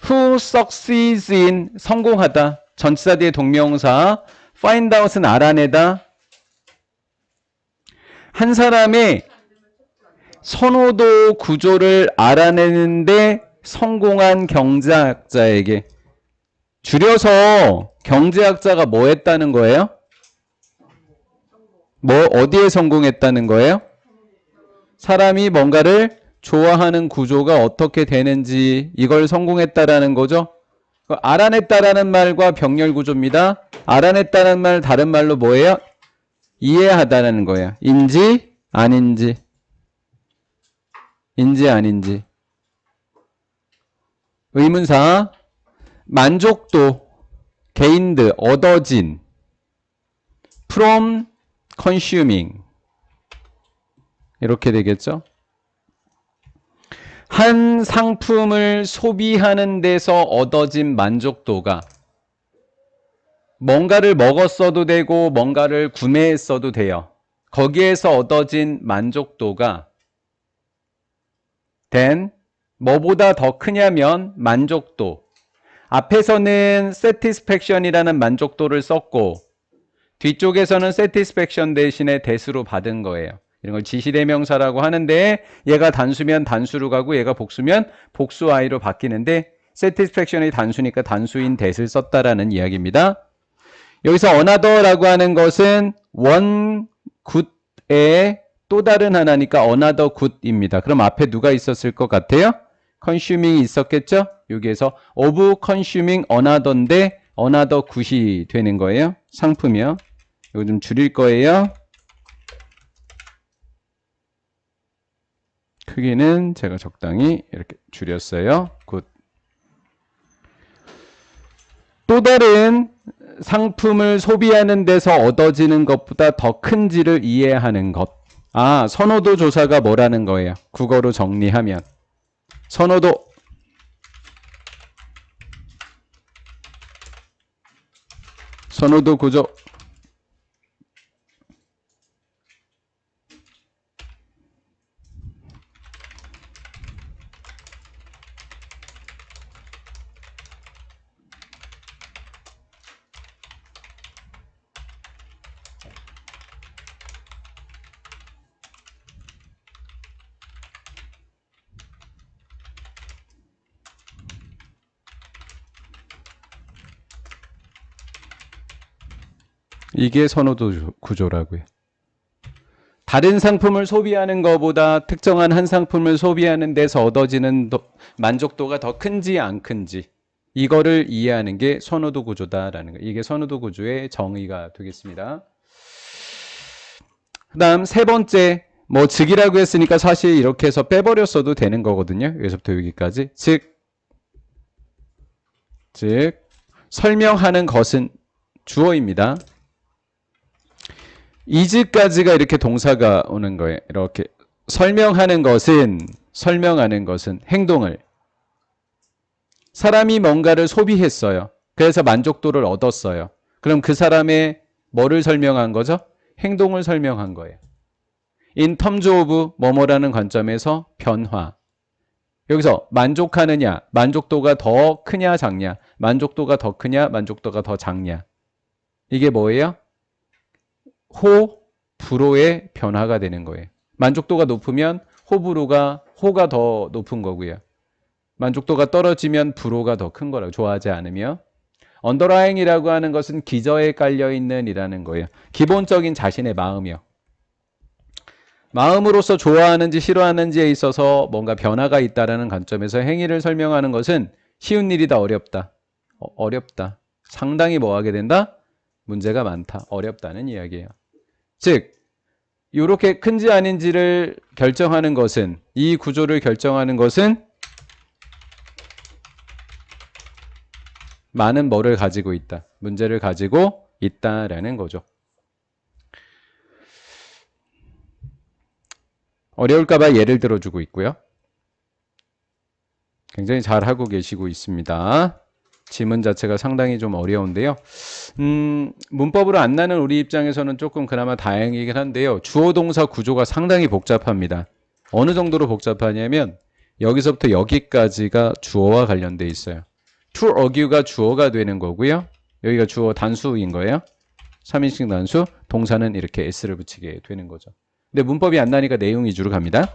Who succeeds in 성공하다. 전치사 뒤에 동명사. Find out은 알아내다. 한 사람의 선호도 구조를 알아내는데 성공한 경제학자에게. 줄여서 경제학자가 뭐 했다는 거예요? 뭐 어디에 성공했다는 거예요? 사람이 뭔가를 좋아하는 구조가 어떻게 되는지 이걸 성공했다라는 거죠. 알아냈다라는 말과 병렬 구조입니다. 알아냈다는 말 다른 말로 뭐예요? 이해하다라는 거예요. 인지 아닌지. 인지 아닌지. 의문사 만족도 gained 얻어진 from consuming 이렇게 되겠죠. 한 상품을 소비하는 데서 얻어진 만족도가 뭔가를 먹었어도 되고 뭔가를 구매했어도 돼요. 거기에서 얻어진 만족도가 뭐보다 더 크냐면 만족도. 앞에서는 satisfaction이라는 만족도를 썼고 뒤쪽에서는 satisfaction 대신에 that으로 받은 거예요. 이런 걸 지시대명사라고 하는데 얘가 단수면 단수로 가고 얘가 복수면 복수 I로 바뀌는데 satisfaction이 단수니까 단수인 that을 썼다라는 이야기입니다. 여기서 another라고 하는 것은 one good의 또 다른 하나니까 another good입니다. 그럼 앞에 누가 있었을 것 같아요? consuming이 있었겠죠? 여기에서 of consuming another인데 another good이 되는 거예요. 상품이요. 이거 좀 줄일 거예요. 크기는 제가 적당히 이렇게 줄였어요. 굿. 또 다른 상품을 소비하는 데서 얻어지는 것보다 더 큰지를 이해하는 것. 아, 선호도 조사가 뭐라는 거예요? 국어로 정리하면. 선호도. 선호도 구조. 이게 선호도 구조라고요. 다른 상품을 소비하는 것보다 특정한 한 상품을 소비하는 데서 얻어지는 만족도가 더 큰지 안 큰지 이거를 이해하는 게 선호도 구조다라는 거예요. 이게 선호도 구조의 정의가 되겠습니다. 그 다음 세 번째 뭐 즉이라고 했으니까 사실 이렇게 해서 빼버렸어도 되는 거거든요. 여기서부터 여기까지 즉 설명하는 것은 주어입니다. is까지가 이렇게 동사가 오는 거예요. 이렇게 설명하는 것은 행동을 사람이 뭔가를 소비했어요. 그래서 만족도를 얻었어요. 그럼 그 사람의 뭐를 설명한 거죠? 행동을 설명한 거예요. In terms of 뭐뭐라는 관점에서 변화. 여기서 만족하느냐, 만족도가 더 크냐 작냐, 만족도가 더 크냐, 만족도가 더 작냐. 이게 뭐예요? 호, 불호의 변화가 되는 거예요. 만족도가 높으면 호가 더 높은 거고요. 만족도가 떨어지면 불호가 더 큰 거라고. 좋아하지 않으며. 언더라잉이라고 하는 것은 기저에 깔려있는 이라는 거예요. 기본적인 자신의 마음이요. 마음으로서 좋아하는지 싫어하는지에 있어서 뭔가 변화가 있다는 관점에서 행위를 설명하는 것은 쉬운 일이다 어렵다. 어렵다. 상당히 뭐 하게 된다? 문제가 많다. 어렵다는 이야기예요. 즉 이렇게 큰지 아닌지를 결정하는 것은 이 구조를 결정하는 것은 많은 뭐를 가지고 있다. 문제를 가지고 있다라는 거죠. 어려울까봐 예를 들어주고 있고요. 굉장히 잘하고 계시고 있습니다. 지문 자체가 상당히 좀 어려운데요. 문법으로 안 나는 우리 입장에서는 조금 그나마 다행이긴 한데요. 주어 동사 구조가 상당히 복잡합니다. 어느 정도로 복잡하냐면 여기서부터 여기까지가 주어와 관련돼 있어요. to argue가 주어가 되는 거고요. 여기가 주어 단수인 거예요. 3인칭 단수, 동사는 이렇게 s를 붙이게 되는 거죠. 근데 문법이 안 나니까 내용 위주로 갑니다.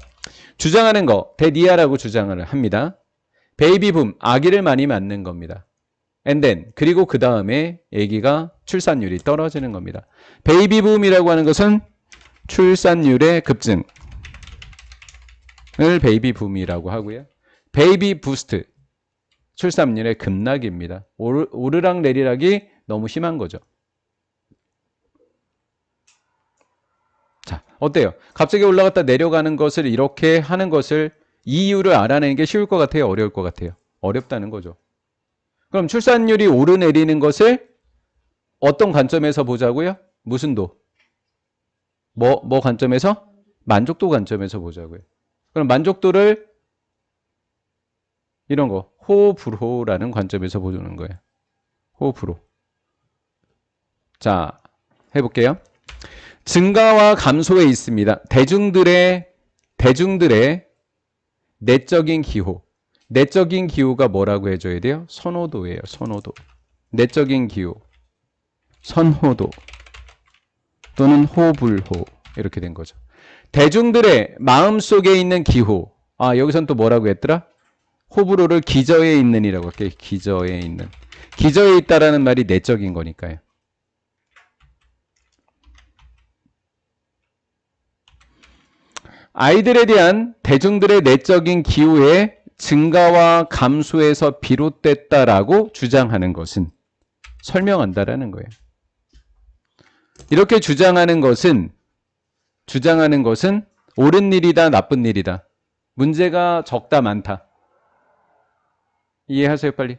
주장하는 거, 대니아라고 주장을 합니다. 베이비붐, 아기를 많이 낳는 겁니다. And then, 그리고 그 다음에 아기가 출산율이 떨어지는 겁니다. 베이비붐이라고 하는 것은 출산율의 급증을 베이비붐이라고 하고요. 베이비 부스트, 출산율의 급락입니다. 오르락 내리락이 너무 심한 거죠. 자, 어때요? 갑자기 올라갔다 내려가는 것을 이렇게 하는 것을 이유를 알아내는 게 쉬울 것 같아요? 어려울 것 같아요? 어렵다는 거죠. 그럼 출산율이 오르내리는 것을 어떤 관점에서 보자고요? 무슨 도? 뭐 관점에서? 만족도 관점에서 보자고요. 그럼 만족도를 이런 거 호불호라는 관점에서 보는 거예요. 호불호. 자, 해볼게요. 증가와 감소에 있습니다. 대중들의 내적인 기호. 내적인 기호가 뭐라고 해줘야 돼요? 선호도예요. 선호도. 내적인 기호. 선호도. 또는 호불호. 이렇게 된 거죠. 대중들의 마음속에 있는 기호. 아, 여기선 또 뭐라고 했더라? 호불호를 기저에 있는이라고 할게요. 기저에 있는. 기저에 있다라는 말이 내적인 거니까요. 아이들에 대한 대중들의 내적인 기호의 증가와 감소에서 비롯됐다라고 주장하는 것은 설명한다라는 거예요. 이렇게 주장하는 것은 옳은 일이다, 나쁜 일이다. 문제가 적다, 많다. 이해하세요, 빨리.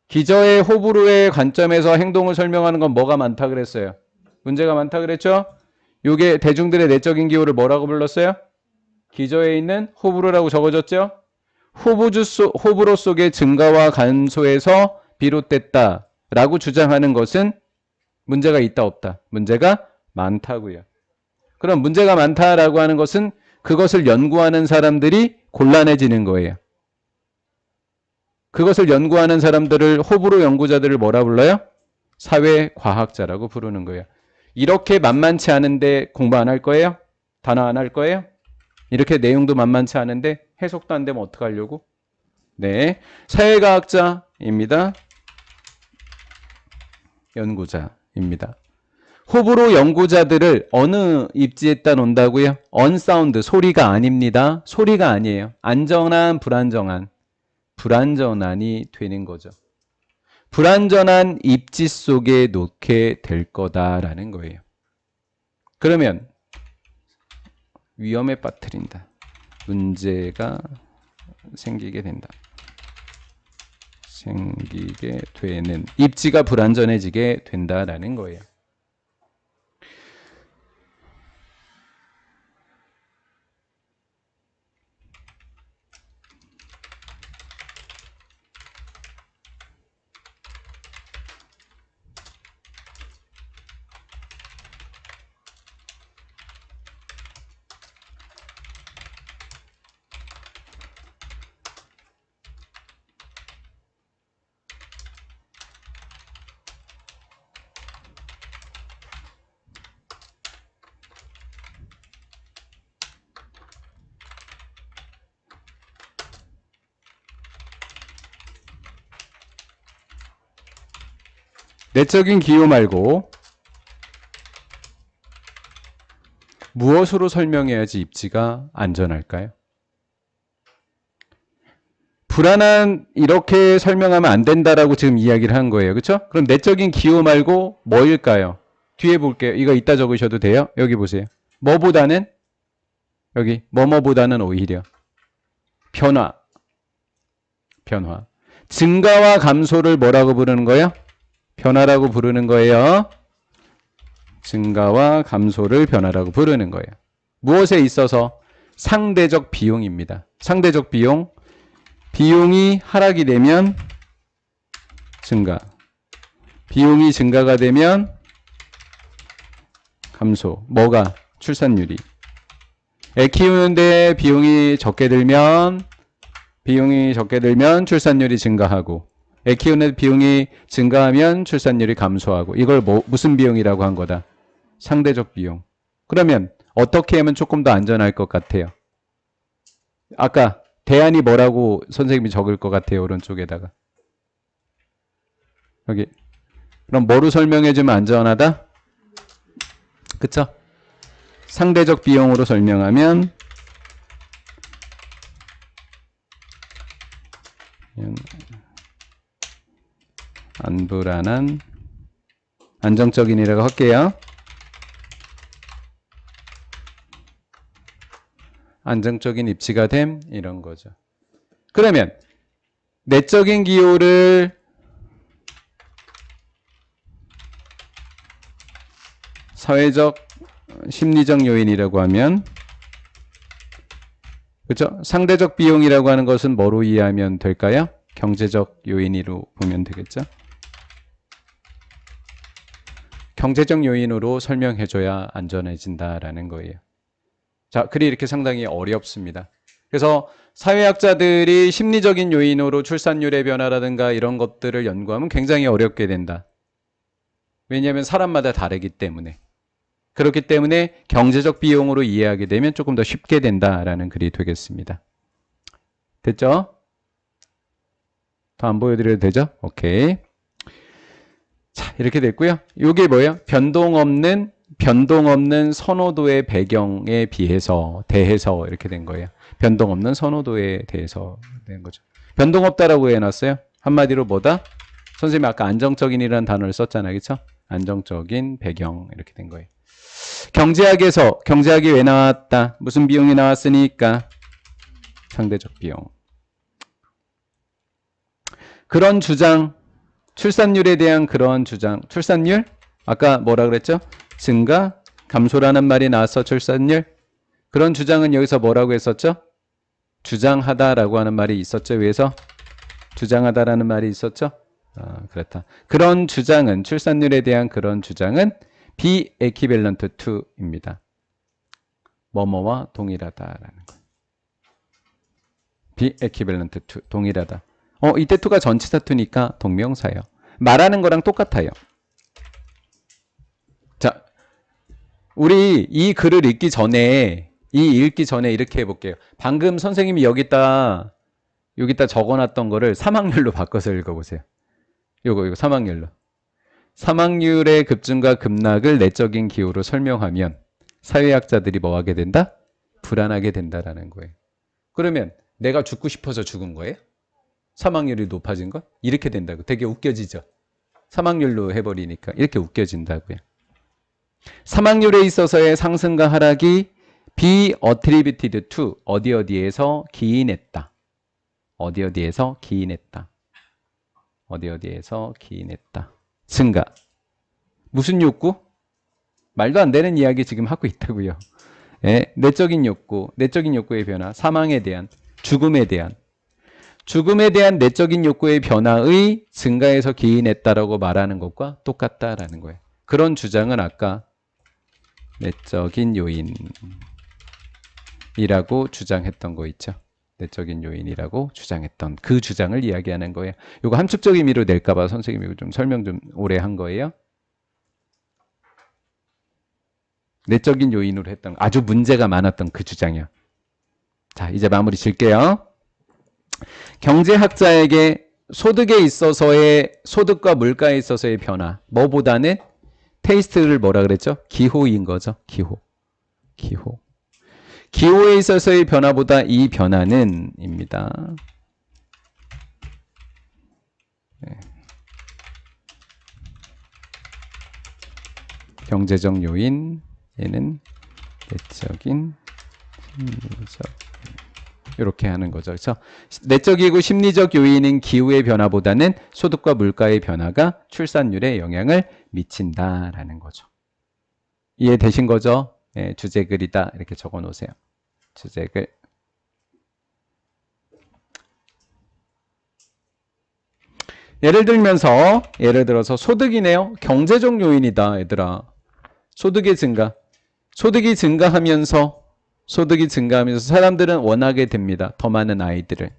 기저의 호불호의 관점에서 행동을 설명하는 건 뭐가 많다 그랬어요? 문제가 많다 그랬죠? 요게 대중들의 내적인 기호를 뭐라고 불렀어요? 기저에 있는 호불호라고 적어졌죠? 호불호 속의 증가와 감소에서 비롯됐다라고 주장하는 것은 문제가 있다, 없다? 문제가 많다고요. 그럼 문제가 많다라고 하는 것은 그것을 연구하는 사람들이 곤란해지는 거예요. 그것을 연구하는 사람들을, 호불호 연구자들을 뭐라 불러요? 사회과학자라고 부르는 거예요. 이렇게 만만치 않은데 공부 안 할 거예요? 단어 안 할 거예요? 이렇게 내용도 만만치 않은데 해석도 안 되면 어떡하려고? 네, 사회과학자입니다. 연구자입니다. 호불호 연구자들을 어느 입지에다 놓는다고요? 언사운드, 소리가 아닙니다. 소리가 아니에요. 안전한, 불안전한이 되는 거죠. 불안전한 입지 속에 놓게 될 거다라는 거예요. 그러면 위험에 빠뜨린다. 문제가 생기게 된다. 생기게 되는, 입지가 불안전해지게 된다라는 거예요. 내적인 기호 말고 무엇으로 설명해야지 입지가 안전할까요? 불안한, 이렇게 설명하면 안 된다라고 지금 이야기를 한 거예요. 그렇죠? 그럼 내적인 기호 말고 뭐일까요? 뒤에 볼게요. 이거 이따 적으셔도 돼요. 여기 보세요. 뭐보다는, 여기 뭐뭐보다는 오히려 변화. 증가와 감소를 뭐라고 부르는 거예요? 변화라고 부르는 거예요. 증가와 감소를 변화라고 부르는 거예요. 무엇에 있어서? 상대적 비용입니다. 상대적 비용. 비용이 하락이 되면 증가. 비용이 증가가 되면 감소. 뭐가? 출산율이. 애 키우는데 비용이 적게 들면 비용이 적게 들면 출산율이 증가하고, 애 키우는 비용이 증가하면 출산율이 감소하고, 이걸 무슨 비용이라고 한 거다? 상대적 비용. 그러면 어떻게 하면 조금 더 안전할 것 같아요? 아까 대안이 뭐라고 선생님이 적을 것 같아요? 오른쪽에다가. 여기. 그럼 뭐로 설명해주면 안전하다? 그쵸? 상대적 비용으로 설명하면 안불안한 안정적인이라고 할게요. 안정적인 입지가 됨 이런 거죠. 그러면 내적인 기호를 사회적 심리적 요인이라고 하면, 그렇죠? 상대적 비용이라고 하는 것은 뭐로 이해하면 될까요? 경제적 요인으로 보면 되겠죠? 경제적 요인으로 설명해줘야 안전해진다라는 거예요. 자, 글이 이렇게 상당히 어렵습니다. 그래서 사회학자들이 심리적인 요인으로 출산율의 변화라든가 이런 것들을 연구하면 굉장히 어렵게 된다. 왜냐하면 사람마다 다르기 때문에. 그렇기 때문에 경제적 비용으로 이해하게 되면 조금 더 쉽게 된다라는 글이 되겠습니다. 됐죠? 더 안 보여드려도 되죠? 오케이. 자, 이렇게 됐고요. 이게 뭐예요? 변동 없는 선호도의 배경에 대해서 이렇게 된 거예요. 변동 없는 선호도에 대해서 된 거죠. 변동 없다라고 해놨어요. 한마디로 뭐다? 선생님이 아까 안정적인이라는 단어를 썼잖아요. 그렇죠? 안정적인 배경 이렇게 된 거예요. 경제학이 왜 나왔다? 무슨 비용이 나왔으니까 상대적 비용. 그런 주장, 출산율에 대한 그런 주장. 출산율? 아까 뭐라 그랬죠? 증가, 감소라는 말이 나왔어. 출산율. 그런 주장은 여기서 뭐라고 했었죠? 주장하다라고 하는 말이 있었죠. 위에서 주장하다라는 말이 있었죠. 그렇다. 그런 주장은, 출산율에 대한 그런 주장은 비에퀴밸런트 to입니다. 뭐뭐와 동일하다라는 거. 비에퀴밸런트 to, 동일하다. 이때 to가 전치사 to니까 동명사예요. 말하는 거랑 똑같아요. 자, 우리 이 글을 읽기 전에 이렇게 해볼게요. 방금 선생님이 여기다 적어놨던 거를 사망률로 바꿔서 읽어보세요. 요거 사망률로. 사망률의 급증과 급락을 내적인 기호로 설명하면 사회학자들이 뭐 하게 된다? 불안하게 된다라는 거예요. 그러면 내가 죽고 싶어서 죽은 거예요? 사망률이 높아진 것? 이렇게 된다고. 되게 웃겨지죠? 사망률로 해버리니까 이렇게 웃겨진다고요. 사망률에 있어서의 상승과 하락이 be attributed to 어디에서 기인했다. 어디에서 기인했다. 증가. 무슨 욕구? 말도 안 되는 이야기 지금 하고 있다고요. 예, 내적인 욕구의 변화, 사망에 대한, 죽음에 대한 내적인 욕구의 변화의 증가에서 기인했다라고 말하는 것과 똑같다라는 거예요. 그런 주장은 아까 내적인 요인이라고 주장했던 거 있죠. 내적인 요인이라고 주장했던 그 주장을 이야기하는 거예요. 이거 함축적 의미로 낼까 봐 선생님이 이거 좀 설명 좀 오래 한 거예요. 내적인 요인으로 했던 아주 문제가 많았던 그 주장이요. 자, 이제 마무리 질게요. 경제학자에게 소득에 있어서의 소득과 물가에 있어서의 변화, 뭐보다는 테이스트를 뭐라 그랬죠? 기호인 거죠. 기호에 있어서의 변화보다 이 변화는 입니다. 네. 경제적 요인, 얘는 내적인, 심리적, 이렇게 하는 거죠. 그렇죠? 내적이고 심리적 요인인 기후의 변화보다는 소득과 물가의 변화가 출산율에 영향을 미친다라는 거죠. 이해되신 거죠? 네, 주제글이다 이렇게 적어 놓으세요. 주제글. 예를 들어서 소득이네요. 경제적 요인이다 얘들아. 소득이 증가하면서 사람들은 원하게 됩니다. 더 많은 아이들을.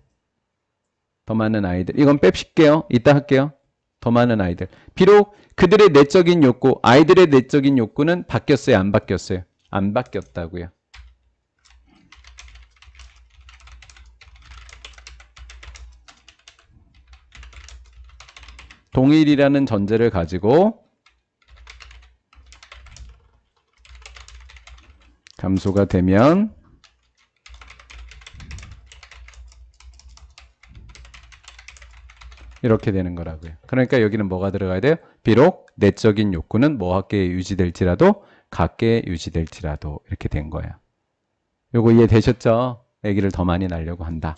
더 많은 아이들. 이건 뺍실게요. 이따 할게요. 더 많은 아이들. 비록 그들의 내적인 욕구, 아이들의 내적인 욕구는 바뀌었어요? 안 바뀌었어요? 안 바뀌었다고요. 동일이라는 전제를 가지고 감소가 되면 이렇게 되는 거라고요. 그러니까 여기는 뭐가 들어가야 돼요? 비록 내적인 욕구는 뭐하게 유지될지라도 같게 유지될지라도 이렇게 된 거예요. 요거 이해되셨죠? 아기를 더 많이 낳으려고 한다.